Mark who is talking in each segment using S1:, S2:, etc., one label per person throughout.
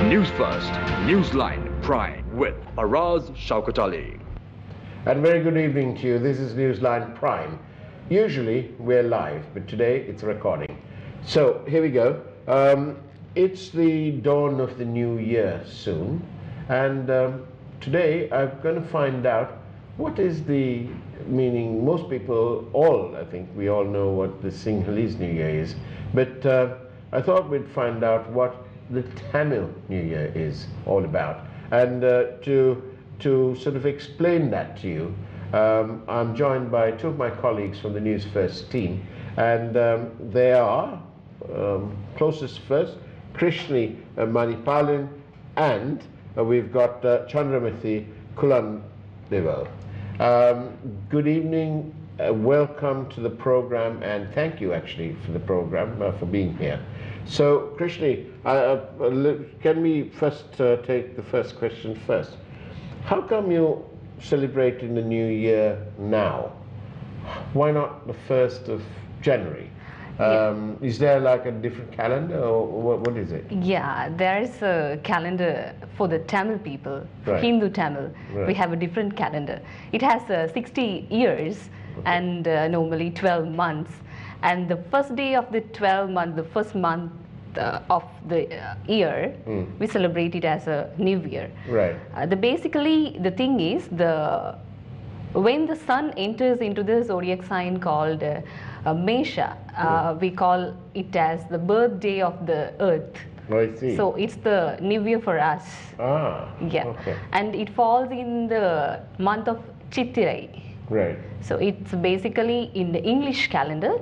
S1: News First, Newsline Prime with Faraz Shaukatali.
S2: And very good evening to you. This is Newsline Prime. Usually we're live, but today it's recording. So here we go. It's the dawn of the new year soon, and today I'm going to find out what is the meaning. Most people, I think we all know what the Sinhalese New Year is, but I thought we'd find out what the Tamil New Year is all about. And to sort of explain that to you, I'm joined by two of my colleagues from the Newsfirst team, and they are closest first, Krishnie Manipalan, and we've got Chandramathi Kulandeval. Good evening, welcome to the program, and thank you actually for the program, for being here. So Krishnie, can we first take the first question first? How come you're celebrating the new year now? Why not the 1st of January? Is there like a different calendar, or what is it?
S3: Yeah, there is a calendar for the Tamil people,
S2: Right.
S3: Hindu Tamil.
S2: Right.
S3: We have a different calendar. It has 60 years and normally 12 months. And the first day of the 12 month, the first month of the year, we celebrate it as a New Year.
S2: Right.
S3: Basically, the thing is, when the sun enters into the zodiac sign called Mesha, we call it as the birthday of the earth.
S2: I see.
S3: So it's the New Year for us.
S2: Ah,
S3: Yeah.
S2: okay.
S3: And it falls in the month of Chittirai.
S2: Right.
S3: So it's basically in the English calendar,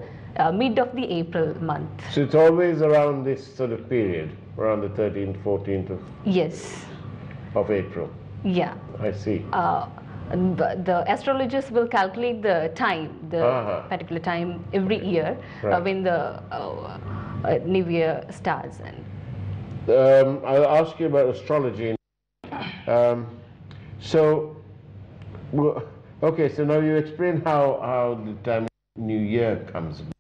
S3: mid of the April month.
S2: So it's always around this sort of period, around the 13th, 14th
S3: Yes.
S2: of April.
S3: Yeah.
S2: I see.
S3: The astrologers will calculate the time, the particular time every year,
S2: Right.
S3: when the New Year starts. And
S2: I'll ask you about astrology. Okay, so now you explain how the time New Year comes about.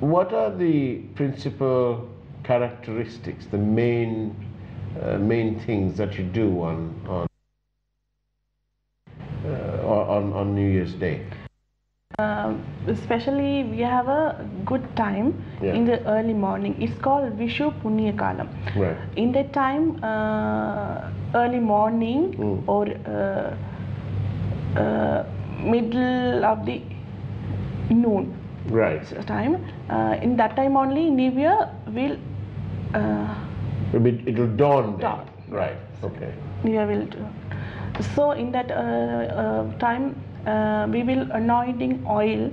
S2: What are the principal characteristics, the main things that you do on New Year's Day?
S4: Especially we have a good time in the early morning. It's called Vishu Punya Kalam.
S2: Right.
S4: In that time, early morning or middle of the noon
S2: Right.
S4: time, in that time only New Year will
S2: It'll dawn then.
S4: Dawn.
S2: Right. Okay.
S4: New Year will do. So in that time we will anointing oil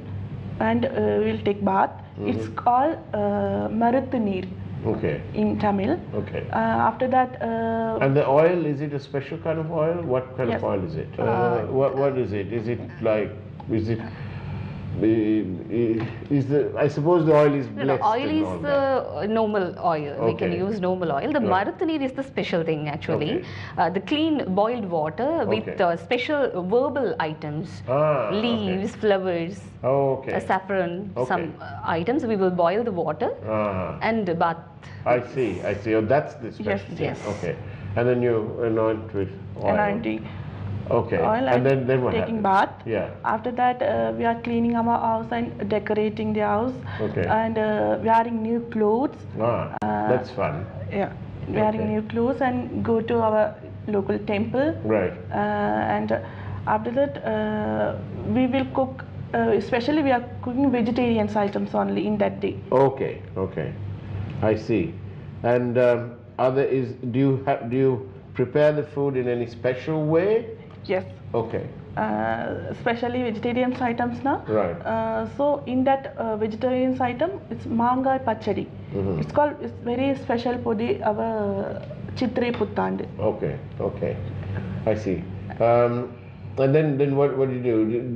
S4: and we'll take bath. It's called Maruthu Neer
S2: Okay.
S4: in Tamil.
S2: Okay.
S4: After that,
S2: And the oil, is it a special kind of oil? What kind of
S4: Yes.
S2: oil is it? What is it? Is it I suppose the oil is blessed.
S3: oil
S2: and
S3: is
S2: all that.
S3: normal oil. We can
S2: Okay.
S3: use normal oil. The
S2: Right.
S3: Maruthu Neer is the special thing actually.
S2: Okay.
S3: The clean boiled water with
S2: Okay.
S3: special verbal items,
S2: Okay.
S3: leaves, flowers,
S2: Oh, okay.
S3: saffron,
S2: Okay.
S3: some items. We will boil the water and bath.
S2: I see. Oh, that's the special
S4: Yes.
S2: thing.
S3: Yes.
S2: Okay. And then you anoint with oil.
S4: anointing
S2: Okay.
S4: oil
S2: And then what
S4: taking
S2: happens?
S4: bath.
S2: Yeah.
S4: After that, we are cleaning our house and decorating the house.
S2: Okay.
S4: And wearing new clothes.
S2: That's fun.
S4: Yeah, wearing
S2: Okay.
S4: new clothes and go to our local temple.
S2: Right.
S4: And after that, we will cook. Especially, we are cooking vegetarian items only in that day.
S2: Okay. Okay. I see. And do you prepare the food in any special way?
S4: Yes.
S2: Okay.
S4: Especially vegetarian items now.
S2: Right.
S4: So in that vegetarian item, it's mangai pachadi. It's very special for our Chitre Puttand.
S2: Okay. Okay. I see. And then what do you do?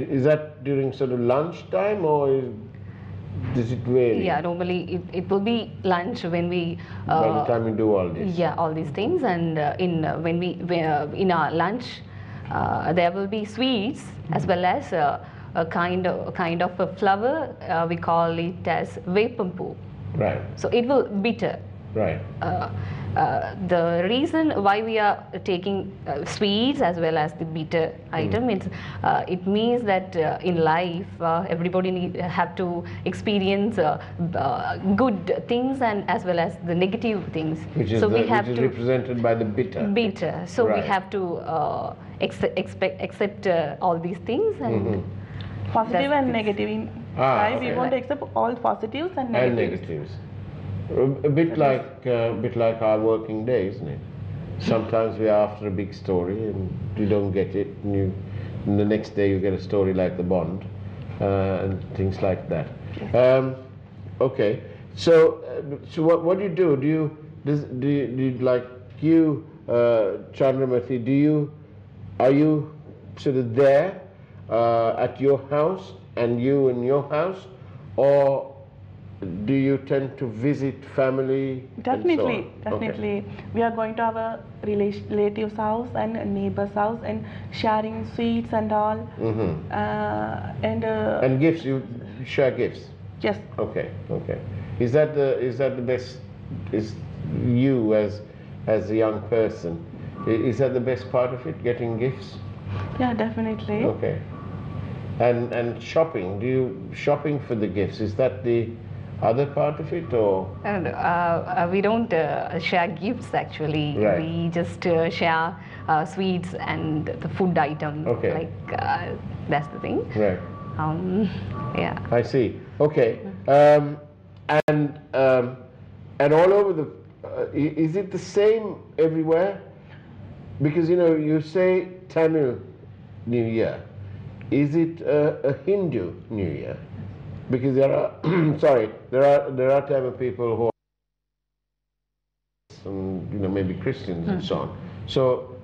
S2: Is that during sort of lunch time, or does it vary?
S3: Yeah, normally it will be lunch when we.
S2: By the time you do all this.
S3: Yeah, all these things, and in our lunch, there will be sweets as well as a kind of a flower. We call it as vepampu.
S2: Right.
S3: So it will bitter.
S2: Right.
S3: The reason why we are taking sweets as well as the bitter item, it means that in life everybody have to experience good things and as well as the negative things.
S2: Which is,
S3: so we
S2: which
S3: have
S2: is
S3: to
S2: represented by the bitter.
S3: bitter. So
S2: Right.
S3: we have to accept all these things and
S4: Positive
S3: That's
S4: and
S3: this.
S4: negative. In
S2: Ah,
S4: life,
S2: okay.
S4: we want to accept all positives and
S2: And
S4: negatives.
S2: negatives. A bit like our working day, isn't it? Sometimes we are after a big story and you don't get it, and the next day you get a story like the Bond and things like that. Okay, so what do you do? Do you like you, Chandramathi? Are you sort of there at your house and you in your house, or do you tend to visit family?
S4: Definitely,
S2: and so on?
S4: definitely. We are going to our relatives' house and a neighbor's house and sharing sweets and all.
S2: And gifts, you share gifts.
S4: Yes,
S2: Okay. Is that the best? Is you as a young person? Is that the best part of it? Getting gifts?
S4: yeah, definitely.
S2: Okay. And shopping. Do you shopping for the gifts? Is that the other part of it, or?
S3: And we don't share gifts actually.
S2: Right.
S3: We just share sweets and the food item.
S2: Okay.
S3: Like that's the thing.
S2: Right.
S3: Yeah.
S2: I see. Okay. And all over the. Is it the same everywhere? Because you say Tamil New Year. Is it a Hindu New Year? Because there are there are Tamil people who are maybe Christians and so on. So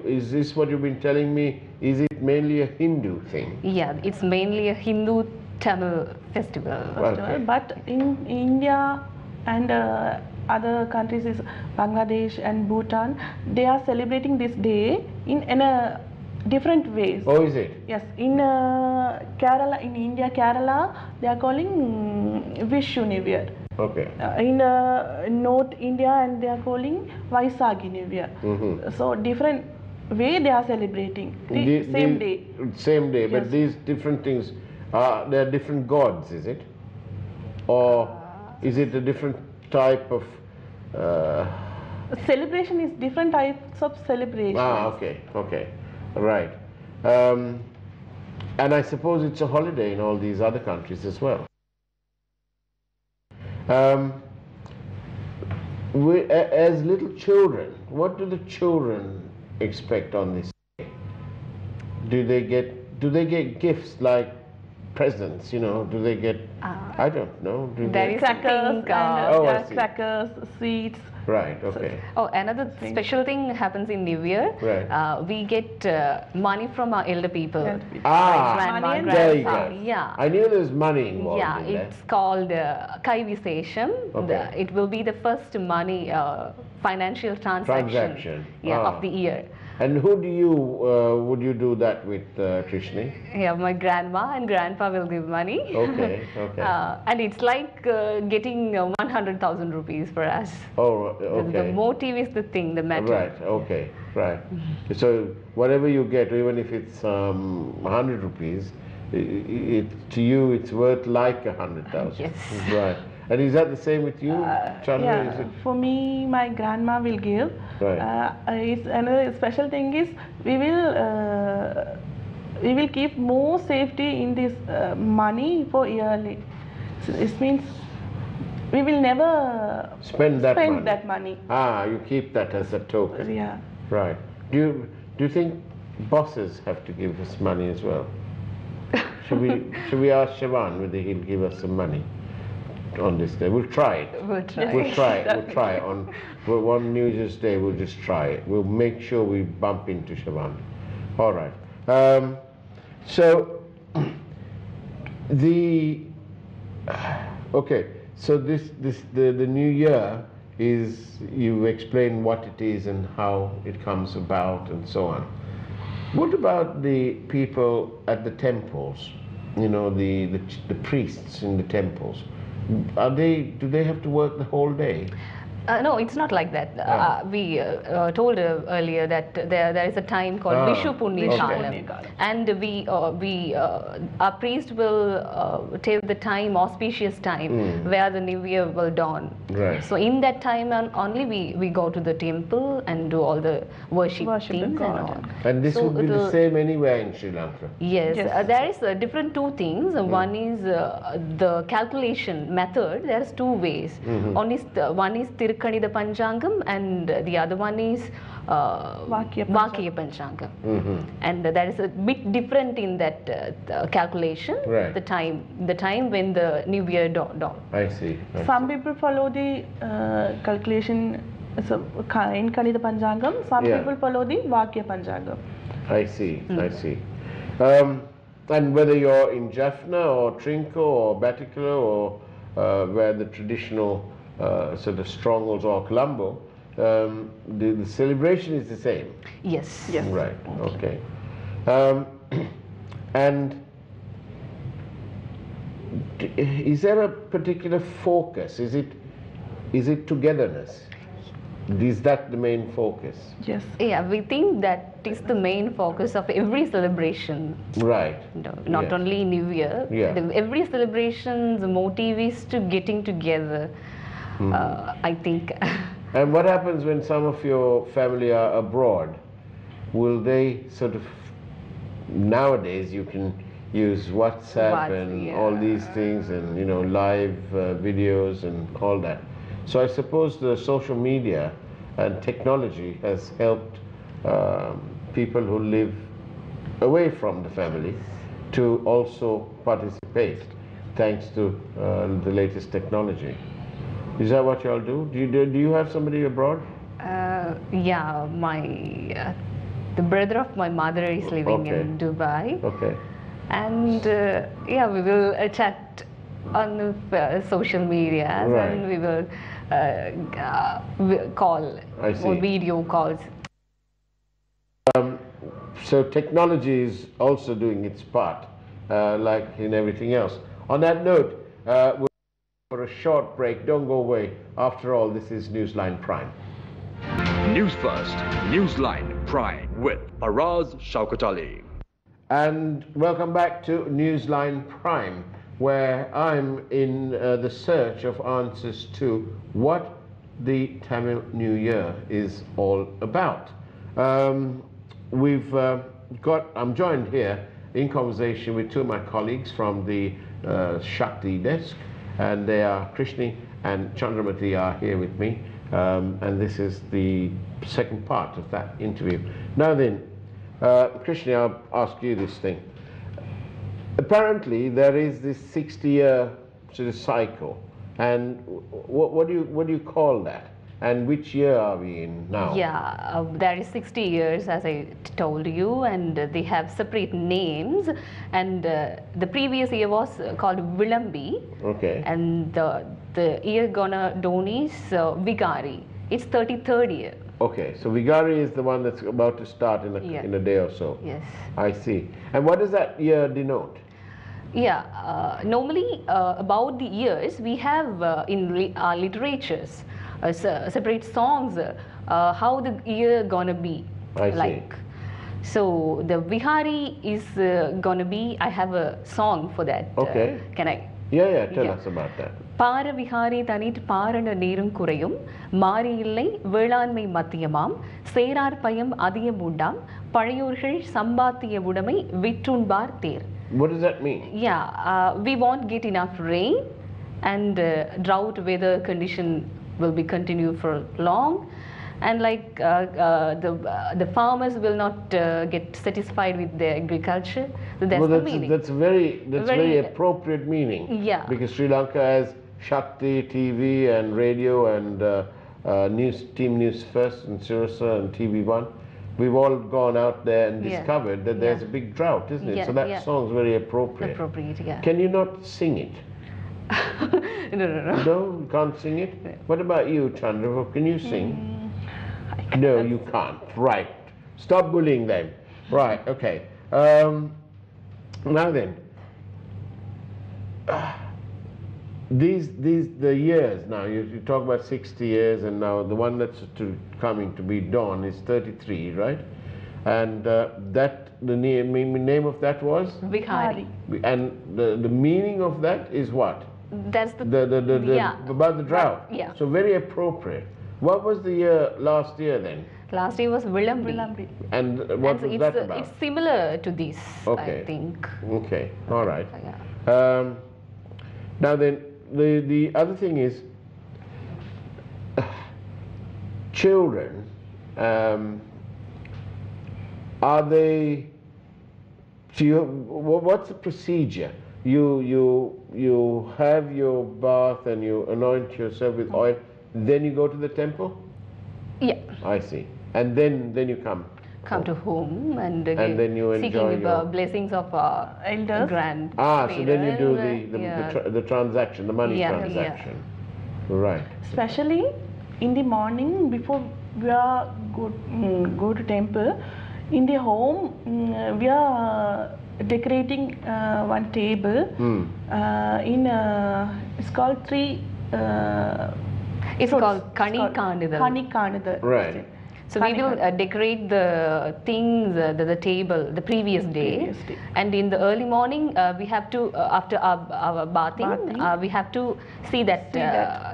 S2: is this what you've been telling me? Is it mainly a Hindu thing?
S3: Yeah, it's mainly a Hindu Tamil festival.
S2: Okay.
S4: But in India and other countries, is Bangladesh and Bhutan, they are celebrating this day in a different ways.
S2: Oh, is it?
S4: Yes, in Kerala, in India, Kerala, they are calling Vishu New Year.
S2: Okay.
S4: In North India, and they are calling Vaisakhi New Year. So different way they are celebrating the same day.
S2: Same day, but
S4: Yes.
S2: these different things they are different gods, is it? Or is it a different type of?
S4: Celebration is different types of celebration.
S2: Okay, right. And I suppose it's a holiday in all these other countries as well. As little children, what do the children expect on this day? Do they get gifts like presents? Do they get? I don't know. Do
S3: there
S2: they?
S3: is
S4: Crackers
S3: something,
S4: and
S2: Oh, I see.
S4: crackers, sweets.
S2: Right. Okay.
S3: Oh, another special thing happens in New Year.
S2: Right.
S3: We get money from our elder people.
S4: Elder people.
S3: Grandma,
S4: Money and
S2: There you
S3: grandpa.
S2: go.
S3: Yeah.
S2: I knew there's money involved
S3: Yeah,
S2: in that.
S3: it's called Kaivisesham.
S2: Okay.
S3: It will be the first money financial transaction. Yeah,
S2: Ah.
S3: of the year.
S2: And who would you do that with, Krishnie?
S3: Yeah, my grandma and grandpa will give money.
S2: Okay.
S3: And it's like getting 100,000 rupees for us.
S2: Oh,
S3: The
S2: okay.
S3: motive is the thing, the matter.
S2: Right. Okay. Right. So whatever you get, even if it's 100 rupees, to you it's worth like 100,000.
S3: Yes.
S2: Right. And is that the same with you, Chandra? Is
S4: Yeah,
S2: it?
S4: for me, my grandma will give.
S2: Right.
S4: It's another special thing is we will keep more safety in this money for yearly. So this means we will never
S2: Spend that money.
S4: money.
S2: You keep that as a token.
S4: Yeah.
S2: Right. Do you think bosses have to give us money as well? Should we ask Siobhan whether he'll give us some money on this day? We'll try it.
S3: We'll try.
S2: We'll try it on one New Year's Day. We'll just try it. We'll make sure we bump into Siobhan. All right. So the New Year is, you explain what it is and how it comes about and so on. What about the people at the temples? The priests in the temples. Do they have to work the whole day?
S3: No, it's not like that. We told earlier that there is a time called Vishu Punya
S2: okay.
S3: Kalam, and our priest will tell the time, auspicious time, where the new year will dawn.
S2: Right.
S3: So in that time only we go to the temple and do all the worship things and all.
S2: And this
S3: So
S2: would be the same anywhere in Sri Lanka?
S3: Yes,
S4: Yes.
S3: there is different two things. One is the calculation method. There's two ways. One is Tirkanida Panchangam, and the other one is
S4: Vakya
S3: Panchangam. And that is a bit different in that calculation.
S2: Right.
S3: The time when the new year dawn.
S2: I see.
S4: Some people follow the calculation so, in Kanida Panchangam, some
S2: Yeah.
S4: people follow the Vakya Panchangam.
S2: I see. I see. And whether you're in Jaffna or Trinco or Batticaloa or where the traditional sort of strongholds or Colombo, the celebration is the same.
S3: Yes.
S4: Yes.
S2: Right. Okay. And is there a particular focus? Is it togetherness? Is that the main focus?
S4: Yes.
S3: Yeah, we think that is the main focus of every celebration.
S2: Right.
S3: No, not
S2: Yes.
S3: only New Year.
S2: Yeah.
S3: Every celebration, the motive is to getting together. I think.
S2: And what happens when some of your family are abroad? Will they sort of, nowadays you can use WhatsApp and all these things and live videos and all that. So I suppose the social media and technology has helped people who live away from the family to also participate thanks to the latest technology. Is that what y'all do? Do you have somebody abroad?
S3: Yeah, the brother of my mother is living in Dubai.
S2: Okay.
S3: And yeah, we will chat on social media,
S2: Right.
S3: and we will call
S2: I see.
S3: or video calls.
S2: So technology is also doing its part, like in everything else. On that note, we'll for a short break. Don't go away. After all, this is Newsline Prime.
S1: News First, Newsline Prime with Faraz Shaukat Ali.
S2: And welcome back to Newsline Prime, where I'm in the search of answers to what the Tamil New Year is all about. I'm joined here in conversation with two of my colleagues from the Shakti desk, and they are Krishnie and Chandramathi are here with me, and this is the second part of that interview. Now then, Krishnie, I'll ask you this thing. Apparently there is this 60-year sort of cycle, and what do you call that? And which year are we in now?
S3: Yeah, there is 60 years, as I told you, and they have separate names. And the previous year was called Vilambi.
S2: Okay.
S3: And the year gonna dawn is Vigari. It's 33rd year.
S2: Okay, so Vigari is the one that's about to start in a day or so.
S3: Yes.
S2: I see. And what does that year denote?
S3: Yeah, normally about the years we have in our literatures separate songs how the year gonna be.
S2: I see.
S3: Like, so the Vihari is gonna be, I have a song for that.
S2: Okay.
S3: Can I?
S2: Yeah, tell us about that.
S3: பார விகாரி தனிட் பாரண நீரும் குறையும் மாறி இல்லை வேளாண்மை மத்தியமாம் சேரார் பயம் அதிகம் உண்டாம் பழையோர்கள் சம்பாத்திய உடைமை விற்றுண்பார் தேர்.
S2: What does that mean?
S3: Yeah, we won't get enough rain, and drought weather condition will be continued for long, and like the farmers will not get satisfied with their agriculture. So that's the meaning.
S2: That's very appropriate meaning.
S3: Yeah.
S2: Because Sri Lanka has Shakti TV and radio and Team Newsfirst and Sirasa and TV1. We've all gone out there and discovered that there's a big drought, isn't it? So that song's very appropriate.
S3: Appropriate, yeah.
S2: Can you not sing it?
S3: No.
S2: No, you can't sing it? What about you, Chandra? Can you sing? No, you can't. Right. Stop bullying them. Right, okay. Now then, the years now, you talk about 60 years, and now the one that's coming to be dawn is 33, right? And that the name of that was
S3: Vikhari.
S2: and the meaning of that is what?
S3: That's the yeah.
S2: About the drought.
S3: Yeah.
S2: So very appropriate. What was the year last year then?
S3: Last year was Vilambi.
S2: And what was that about?
S3: It's similar to this,
S2: Okay.
S3: I think.
S2: Okay, all right.
S3: Yeah.
S2: Now then, the other thing is, children, are they, what's the procedure? You have your bath and you anoint yourself with oil, then you go to the temple?
S3: Yeah.
S2: I see. And then you come
S3: To home and
S2: then you enjoy
S3: seeking
S2: your
S3: blessings of
S4: elders.
S3: grand.
S2: so then you do
S3: parents,
S2: the transaction, the money
S3: Yeah,
S2: transaction. Right.
S4: Especially in the morning before we are go to temple. In the home, we are decorating one table. It's called
S3: It's
S4: fruits.
S3: called Kani Kandidal.
S4: Kani Kandidal.
S2: Right.
S3: So we will decorate the things, the table, the previous day. And in the early morning, we have to, after our bathing, we have to see that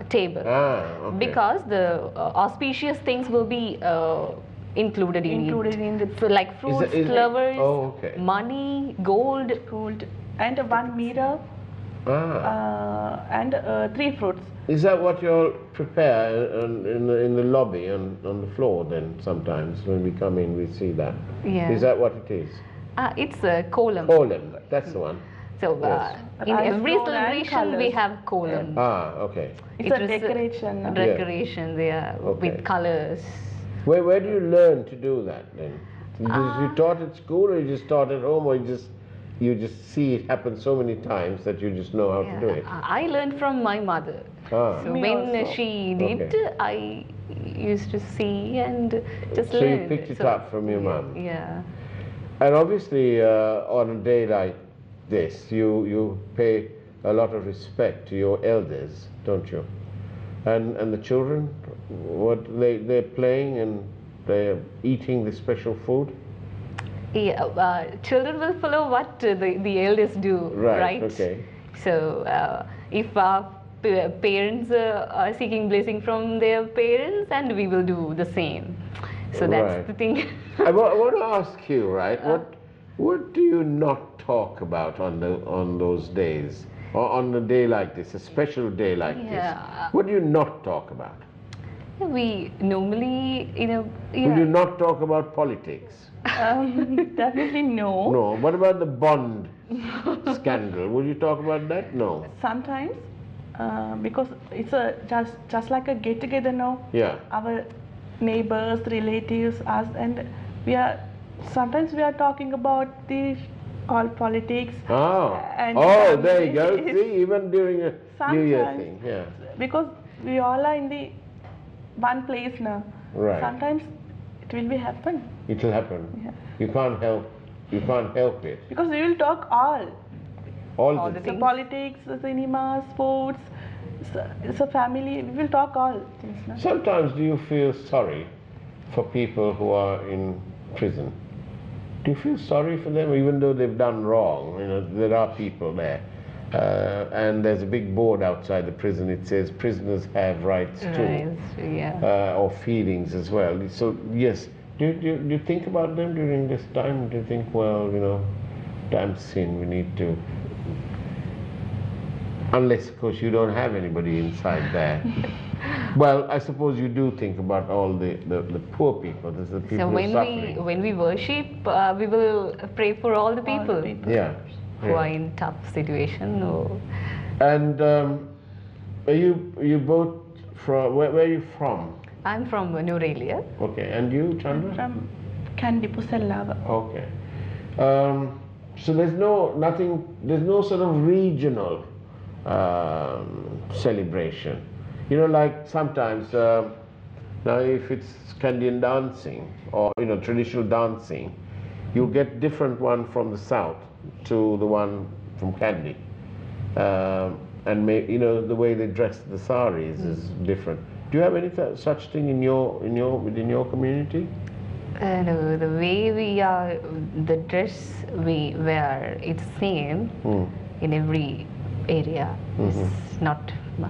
S3: table.
S2: Okay.
S3: Because the auspicious things will be included in it. So like fruits, flowers, money, gold.
S4: And one mirror and 3 fruits.
S2: Is that what you'll prepare in the lobby on the floor then sometimes when we come in we see that?
S3: Yeah.
S2: Is that what it is?
S3: It's a kolam.
S2: Kolam, that's the one.
S3: So
S2: Yes.
S3: in every celebration we have kolam.
S2: Okay.
S4: It's a decoration.
S3: Decorations, with colors.
S2: Where do you learn to do that then? You taught at school, or you just taught at home, or you just see it happen so many times that you just know how to do it?
S3: I learned from my mother. So
S4: Me
S3: when
S4: also.
S3: she did, I used to see and just
S2: So
S3: learn.
S2: you picked it up from your mum.
S3: Yeah.
S2: And obviously on a day like this, you pay a lot of respect to your elders, don't you? And the children, they're playing and they're eating the special food?
S3: Yeah, children will follow what the elders do, right?
S2: Okay.
S3: So if our parents are seeking blessing from their parents, and we will do the same. So that's the thing.
S2: I want to ask you, right? What do you not talk about on those days, or on a day like this, a special day like this? What do you not talk about?
S3: We normally,
S2: Would you not talk about politics?
S4: Definitely no.
S2: No. What about the bond scandal? Would you talk about that? No.
S4: Sometimes, because it's just like a get together now.
S2: Yeah.
S4: Our neighbors, relatives, us, and sometimes we are talking about all politics. And
S2: there you go. See, even during a New Year thing, yeah.
S4: Because we all are in the one place now.
S2: Right.
S4: Sometimes it will be happen.
S2: It will happen.
S4: Yeah.
S2: You can't help it.
S4: Because we will talk all
S2: the
S4: the
S2: things.
S4: politics, the cinema, sports. It's a family. We will talk all things. No?
S2: Sometimes do you feel sorry for people who are in prison? Do you feel sorry for them, even though they've done wrong? There are people there, and there's a big board outside the prison. It says prisoners have rights too, or feelings as well. So yes, do you think about them during this time? Do you think, well, damn sin, we need to? Unless, of course, you don't have anybody inside there. Well, I suppose you do think about all the poor people. There's the people who are suffering.
S3: So when we worship, we will pray for all the people, who are in tough situation.
S2: And are you both from? Where are you from?
S3: I'm from Norelia.
S2: Okay, and you, Chandra?
S4: From Kandy Pusellava.
S2: Okay. So there's no sort of regional celebration. Like sometimes, now if it's Scandian dancing or traditional dancing, you get different one from the south to the one from Kandy. and you know, the way they dress the saris is different. Do you have any such thing in within your community?
S3: No, the way we are, the dress we wear, it's same in every area. It's not. No,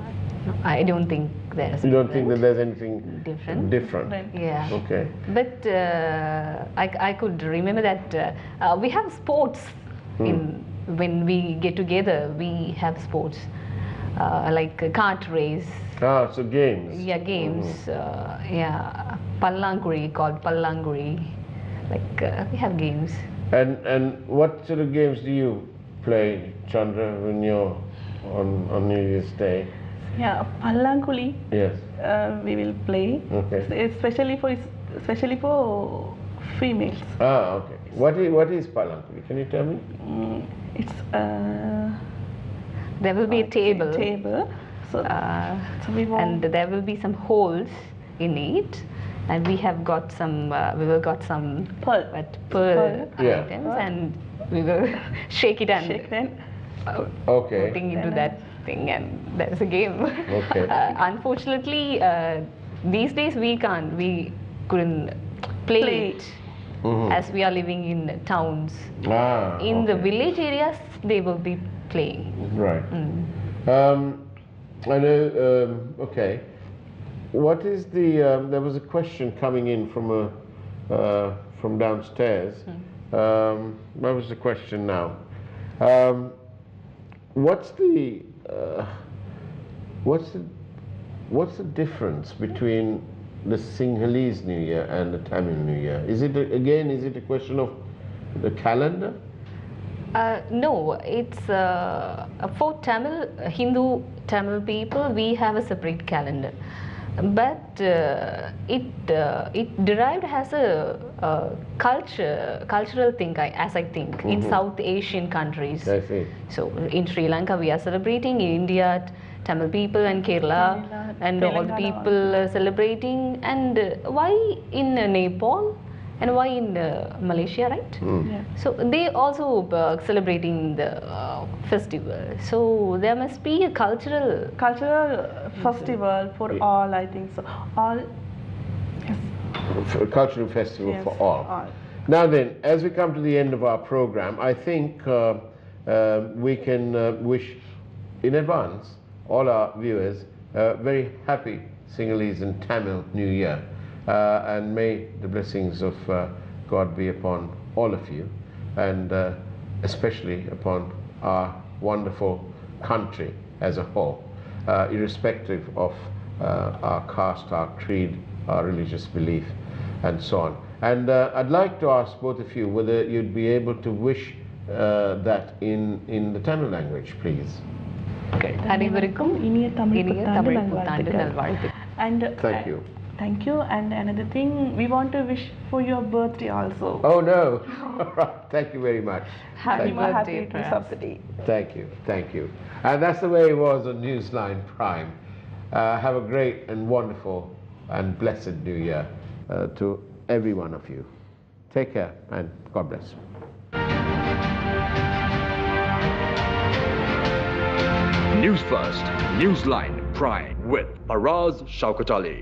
S3: I don't think there's.
S2: You don't think that there's anything
S3: different?
S2: Different.
S3: Yeah.
S2: Okay.
S3: But I could remember that we have sports when we get together. We have sports like a kart race.
S2: Ah, so games.
S3: Yeah, games. Yeah, pallanguri, called pallanguri. Like we have games.
S2: And what sort of games do you play, Chandra, when you're on New Year's Day?
S4: Yeah, pallanguli.
S2: Yes.
S4: We will play.
S2: Okay.
S4: Especially for females.
S2: Ah, okay. What is Palanguli? Can you tell me?
S4: It's
S3: There will be a table.
S4: So we
S3: and there will be some holes in it, and we have got some. We will got some
S4: pearl
S2: Yeah.
S3: items, and we will shake it and
S2: Okay.
S3: putting into that thing, and that's a game.
S2: Okay.
S3: Unfortunately, these days we couldn't play it as we are living in towns.
S2: Ah,
S3: In the
S2: okay.
S3: village areas, they will be playing.
S2: Right. I know. Okay. What is the? There was a question coming in from downstairs. What was the question now? What's the difference between the Sinhalese New Year and the Tamil New Year? Is it a question of the calendar?
S3: No, it's for Hindu Tamil people, we have a separate calendar, but it derived as a cultural thing, as I think, in South Asian countries.
S2: I see.
S3: So in Sri Lanka we are celebrating, in India Tamil people and Kerala and all the people celebrating, and why in Nepal and why in Malaysia, right?
S4: Yeah.
S3: So they also celebrating the festival. So there must be a cultural
S4: festival for all, I think so. All.
S2: A cultural festival
S4: Yes,
S2: for all. Now then, as we come to the end of our program, I think we can wish in advance all our viewers a very happy Sinhalese and Tamil New Year. And may the blessings of God be upon all of you, and especially upon our wonderful country as a whole, irrespective of our caste, our creed, our religious belief, and so on. And I'd like to ask both of you whether you'd be able to wish that in the Tamil language, please.
S3: அனைவருக்கும்
S4: இனிய தமிழ்
S3: இனிய
S4: புத்தாண்டு
S3: தமிழ் புத்தாண்டு
S4: நல்வாழ்த்துக்கள்.
S3: நல்வாழ்த்துக்கள்.
S4: And
S2: Thank you.
S4: Thank you. And another thing, we want to wish for your birthday also.
S2: Oh no! Thank you very much.
S3: Happy
S2: Thank you.
S3: birthday,
S4: Happy of the day.
S2: Thank you. And that's the way it was on Newsline Prime. Have a great and wonderful and blessed New Year to every one of you. Take care and God bless.
S1: News First, Newsline Prime with Faraz Shaukatali.